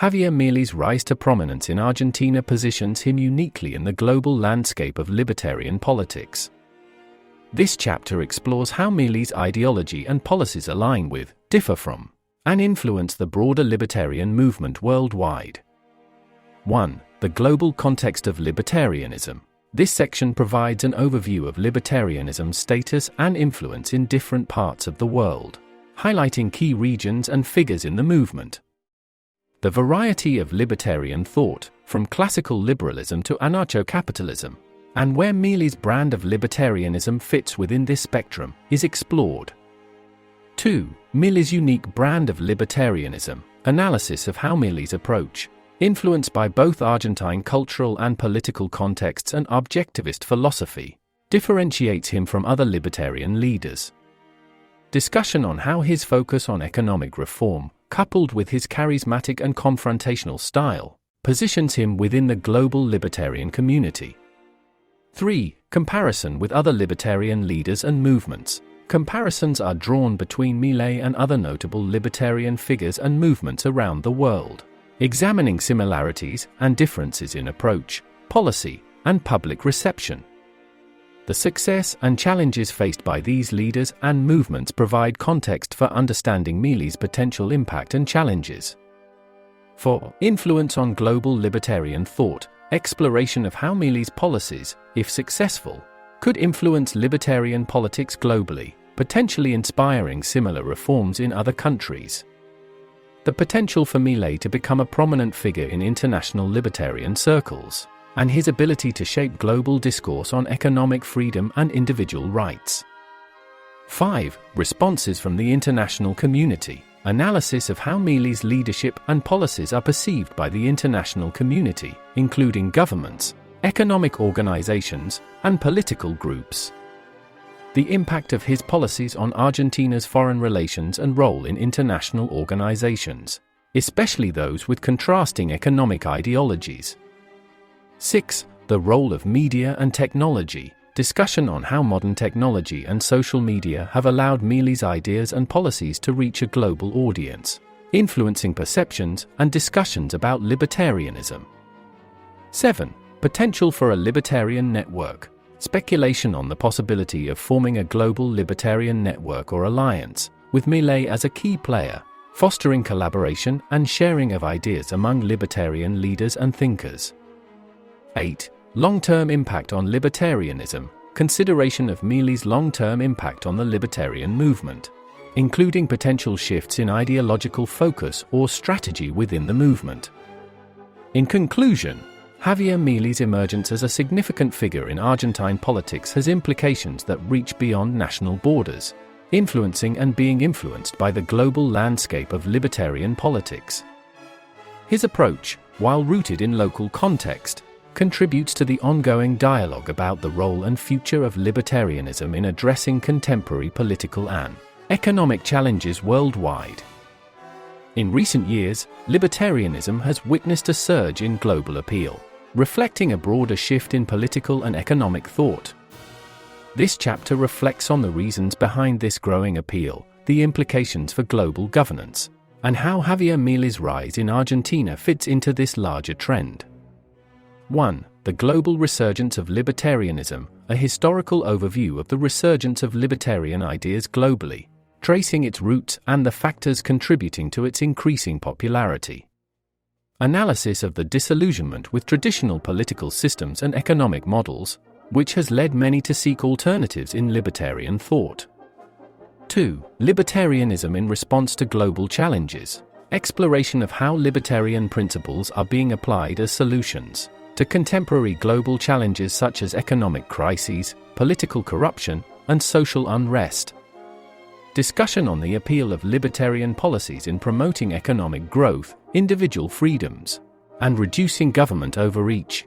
Javier Milei's rise to prominence in Argentina positions him uniquely in the global landscape of libertarian politics. This chapter explores how Milei's ideology and policies align with, differ from, and influence the broader libertarian movement worldwide. 1. The global context of libertarianism. This section provides an overview of libertarianism's status and influence in different parts of the world, highlighting key regions and figures in the movement. The variety of libertarian thought, from classical liberalism to anarcho-capitalism, and where Milei's brand of libertarianism fits within this spectrum, is explored. 2. Milei's unique brand of libertarianism. Analysis of how Milei's approach, influenced by both Argentine cultural and political contexts and objectivist philosophy, differentiates him from other libertarian leaders. Discussion on how his focus on economic reform, coupled with his charismatic and confrontational style, positions him within the global libertarian community. 3. Comparison with other libertarian leaders and movements. Comparisons are drawn between Milei and other notable libertarian figures and movements around the world, examining similarities and differences in approach, policy, and public reception. The success and challenges faced by these leaders and movements provide context for understanding Milei's potential impact and challenges. 4. Influence on global libertarian thought. Exploration of how Milei's policies, if successful, could influence libertarian politics globally, potentially inspiring similar reforms in other countries. The potential for Milei to become a prominent figure in international libertarian circles, and his ability to shape global discourse on economic freedom and individual rights. 5. Responses from the international community. Analysis of how Milei's leadership and policies are perceived by the international community, including governments, economic organizations, and political groups. The impact of his policies on Argentina's foreign relations and role in international organizations, especially those with contrasting economic ideologies. 6. The role of media and technology. Discussion on how modern technology and social media have allowed Milei's ideas and policies to reach a global audience, influencing perceptions and discussions about libertarianism. 7. Potential for a libertarian network. Speculation on the possibility of forming a global libertarian network or alliance, with Milei as a key player, fostering collaboration and sharing of ideas among libertarian leaders and thinkers. 8. Long-term impact on libertarianism. Consideration of Milei's long-term impact on the libertarian movement, including potential shifts in ideological focus or strategy within the movement. In conclusion, Javier Milei's emergence as a significant figure in Argentine politics has implications that reach beyond national borders, influencing and being influenced by the global landscape of libertarian politics. His approach, while rooted in local context, contributes to the ongoing dialogue about the role and future of libertarianism in addressing contemporary political and economic challenges worldwide. In recent years, libertarianism has witnessed a surge in global appeal, reflecting a broader shift in political and economic thought. This chapter reflects on the reasons behind this growing appeal, the implications for global governance, and how Javier Milei's rise in Argentina fits into this larger trend. 1. The global resurgence of libertarianism, a historical overview of the resurgence of libertarian ideas globally, tracing its roots and the factors contributing to its increasing popularity. Analysis of the disillusionment with traditional political systems and economic models, which has led many to seek alternatives in libertarian thought. 2. Libertarianism in response to global challenges. Exploration of how libertarian principles are being applied as solutions to contemporary global challenges such as economic crises, political corruption, and social unrest. Discussion on the appeal of libertarian policies in promoting economic growth, individual freedoms, and reducing government overreach.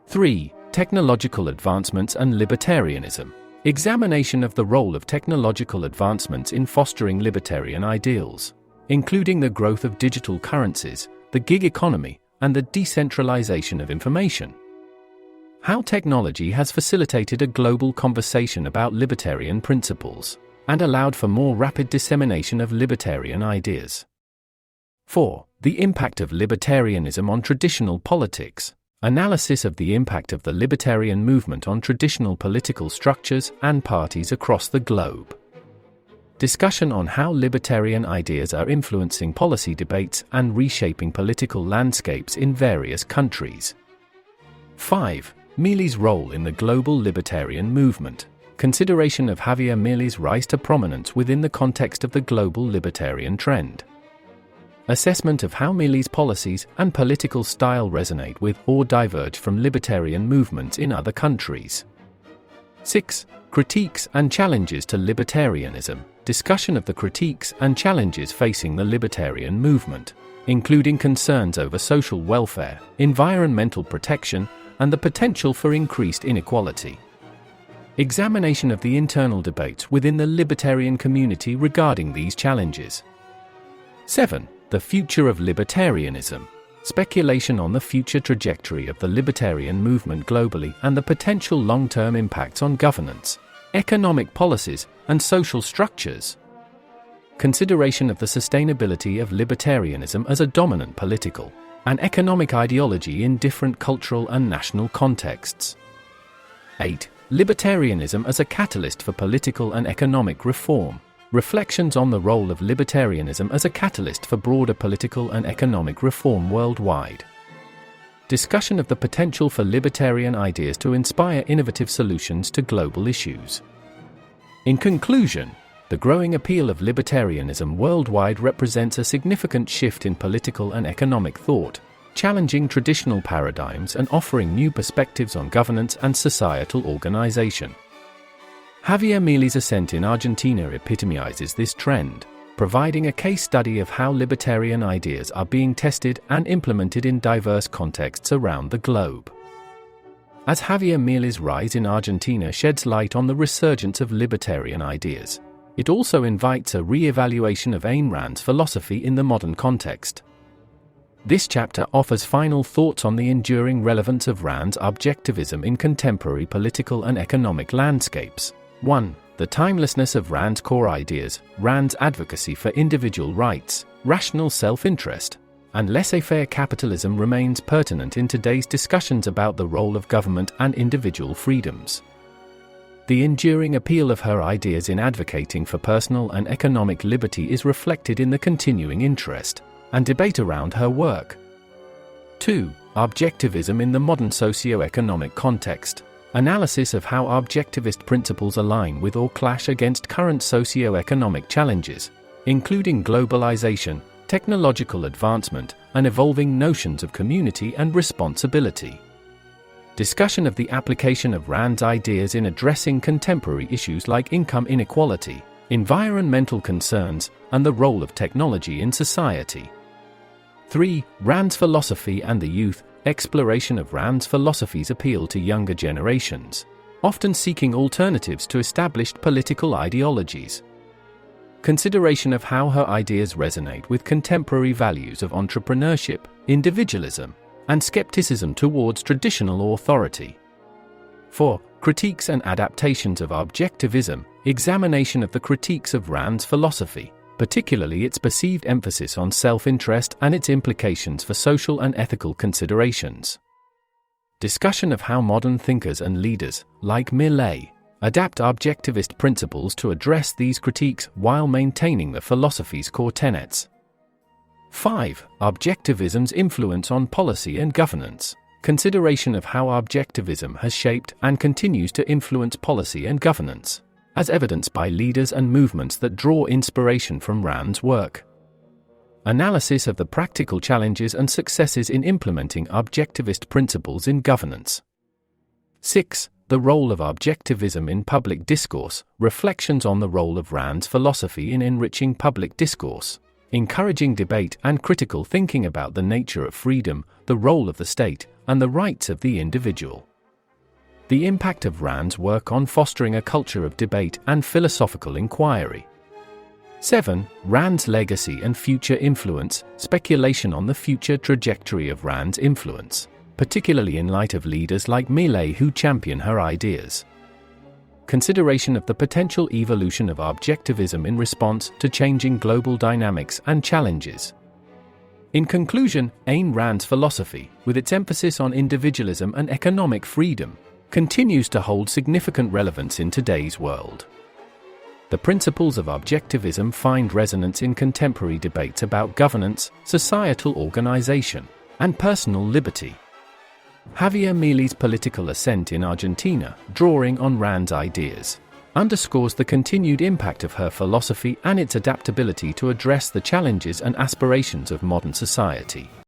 3. Technological advancements and libertarianism. Examination of the role of technological advancements in fostering libertarian ideals, including the growth of digital currencies, the gig economy, and the decentralization of information. How technology has facilitated a global conversation about libertarian principles, and allowed for more rapid dissemination of libertarian ideas. 4. The impact of libertarianism on traditional politics. Analysis of the impact of the libertarian movement on traditional political structures and parties across the globe. Discussion on how libertarian ideas are influencing policy debates and reshaping political landscapes in various countries. 5. Milei's role in the global libertarian movement. Consideration of Javier Milei's rise to prominence within the context of the global libertarian trend. Assessment of how Milei's policies and political style resonate with or diverge from libertarian movements in other countries. 6. Critiques and challenges to libertarianism. Discussion of the critiques and challenges facing the libertarian movement, including concerns over social welfare, environmental protection, and the potential for increased inequality. Examination of the internal debates within the libertarian community regarding these challenges. 7. The future of libertarianism. Speculation on the future trajectory of the libertarian movement globally and the potential long-term impacts on governance, economic policies, and social structures. Consideration of the sustainability of libertarianism as a dominant political and economic ideology in different cultural and national contexts. 8. Libertarianism as a catalyst for political and economic reform. Reflections on the role of libertarianism as a catalyst for broader political and economic reform worldwide. Discussion of the potential for libertarian ideas to inspire innovative solutions to global issues. In conclusion, the growing appeal of libertarianism worldwide represents a significant shift in political and economic thought, challenging traditional paradigms and offering new perspectives on governance and societal organization. Javier Milei's ascent in Argentina epitomizes this trend, providing a case study of how libertarian ideas are being tested and implemented in diverse contexts around the globe. As Javier Milei's rise in Argentina sheds light on the resurgence of libertarian ideas, it also invites a re-evaluation of Ayn Rand's philosophy in the modern context. This chapter offers final thoughts on the enduring relevance of Rand's objectivism in contemporary political and economic landscapes. 1. The timelessness of Rand's core ideas, Rand's advocacy for individual rights, rational self-interest, and laissez-faire capitalism remains pertinent in today's discussions about the role of government and individual freedoms. The enduring appeal of her ideas in advocating for personal and economic liberty is reflected in the continuing interest and debate around her work. 2. Objectivism in the modern socio-economic context. Analysis of how objectivist principles align with or clash against current socio-economic challenges, including globalization, technological advancement, and evolving notions of community and responsibility. Discussion of the application of Rand's ideas in addressing contemporary issues like income inequality, environmental concerns, and the role of technology in society. 3. Rand's philosophy and the youth. Exploration of Rand's philosophy's appeal to younger generations, often seeking alternatives to established political ideologies. Consideration of how her ideas resonate with contemporary values of entrepreneurship, individualism, and skepticism towards traditional authority. 4. Critiques and adaptations of objectivism. Examination of the critiques of Rand's philosophy, particularly its perceived emphasis on self-interest and its implications for social and ethical considerations. Discussion of how modern thinkers and leaders, like Milei, adapt objectivist principles to address these critiques while maintaining the philosophy's core tenets. 5. Objectivism's influence on policy and governance. Consideration of how objectivism has shaped and continues to influence policy and governance, as evidenced by leaders and movements that draw inspiration from Rand's work. Analysis of the practical challenges and successes in implementing objectivist principles in governance. 6. The role of objectivism in public discourse. Reflections on the role of Rand's philosophy in enriching public discourse, encouraging debate and critical thinking about the nature of freedom, the role of the state, and the rights of the individual. The impact of Rand's work on fostering a culture of debate and philosophical inquiry. 7. Rand's legacy and future influence. Speculation on the future trajectory of Rand's influence, particularly in light of leaders like Milei who champion her ideas. Consideration of the potential evolution of objectivism in response to changing global dynamics and challenges. In conclusion, Ayn Rand's philosophy, with its emphasis on individualism and economic freedom, continues to hold significant relevance in today's world. The principles of objectivism find resonance in contemporary debates about governance, societal organization, and personal liberty. Javier Milei's political ascent in Argentina, drawing on Rand's ideas, underscores the continued impact of her philosophy and its adaptability to address the challenges and aspirations of modern society.